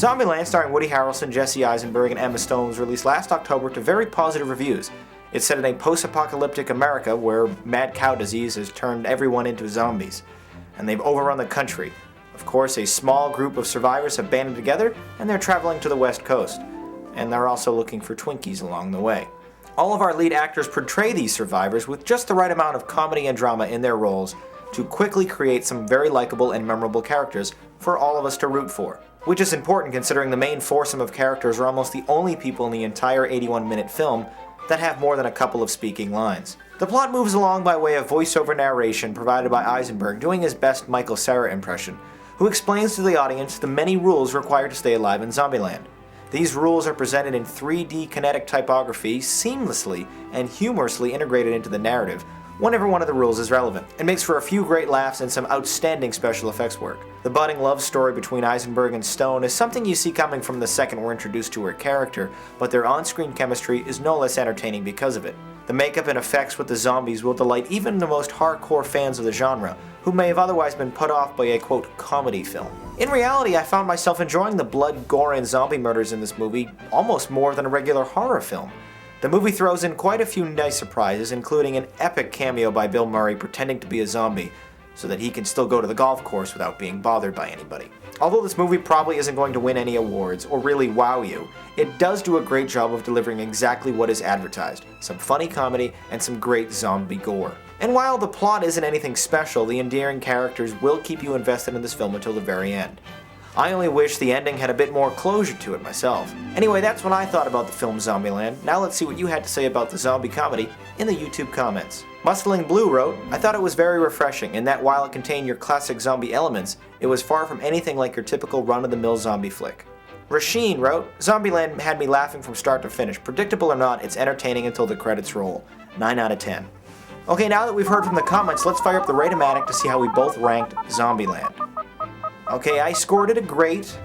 Zombieland, starring Woody Harrelson, Jesse Eisenberg, and Emma Stone, was released last October to very positive reviews. It's set in a post-apocalyptic America where mad cow disease has turned everyone into zombies, and they've overrun the country. Of course, a small group of survivors have banded together, and they're traveling to the West Coast. And they're also looking for Twinkies along the way. All of our lead actors portray these survivors with just the right amount of comedy and drama in their roles to quickly create some very likable and memorable characters for all of us to root for. Which is important considering the main foursome of characters are almost the only people in the entire 81-minute film that have more than a couple of speaking lines. The plot moves along by way of voiceover narration provided by Eisenberg doing his best Michael Cera impression, who explains to the audience the many rules required to stay alive in Zombieland. These rules are presented in 3D kinetic typography, seamlessly and humorously integrated into the narrative whenever one of the rules is relevant. It makes for a few great laughs and some outstanding special effects work. The budding love story between Eisenberg and Stone is something you see coming from the second we're introduced to her character, but their on-screen chemistry is no less entertaining because of it. The makeup and effects with the zombies will delight even the most hardcore fans of the genre, who may have otherwise been put off by a quote comedy film. In reality, I found myself enjoying the blood, gore, and zombie murders in this movie almost more than a regular horror film. The movie throws in quite a few nice surprises, including an epic cameo by Bill Murray pretending to be a zombie, so that he can still go to the golf course without being bothered by anybody. Although this movie probably isn't going to win any awards or really wow you, it does do a great job of delivering exactly what is advertised, some funny comedy and some great zombie gore. And while the plot isn't anything special, the endearing characters will keep you invested in this film until the very end. I only wish the ending had a bit more closure to it myself. Anyway, that's what I thought about the film Zombieland. Now let's see what you had to say about the zombie comedy in the YouTube comments. Mustling Blue wrote, I thought it was very refreshing in that while it contained your classic zombie elements, it was far from anything like your typical run-of-the-mill zombie flick. Rasheen wrote, Zombieland had me laughing from start to finish. Predictable or not, it's entertaining until the credits roll. 9 out of 10. Okay, now that we've heard from the comments, let's fire up the Rate-O-Matic to see how we both ranked Zombieland. Okay, I scored it a great.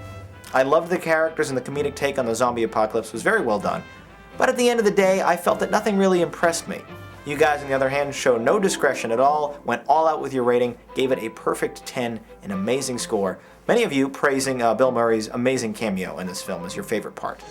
I loved the characters and the comedic take on the zombie apocalypse was very well done. But at the end of the day, I felt that nothing really impressed me. You guys, on the other hand, showed no discretion at all, went all out with your rating, gave it a perfect 10, an amazing score. Many of you praising Bill Murray's amazing cameo in this film as your favorite part.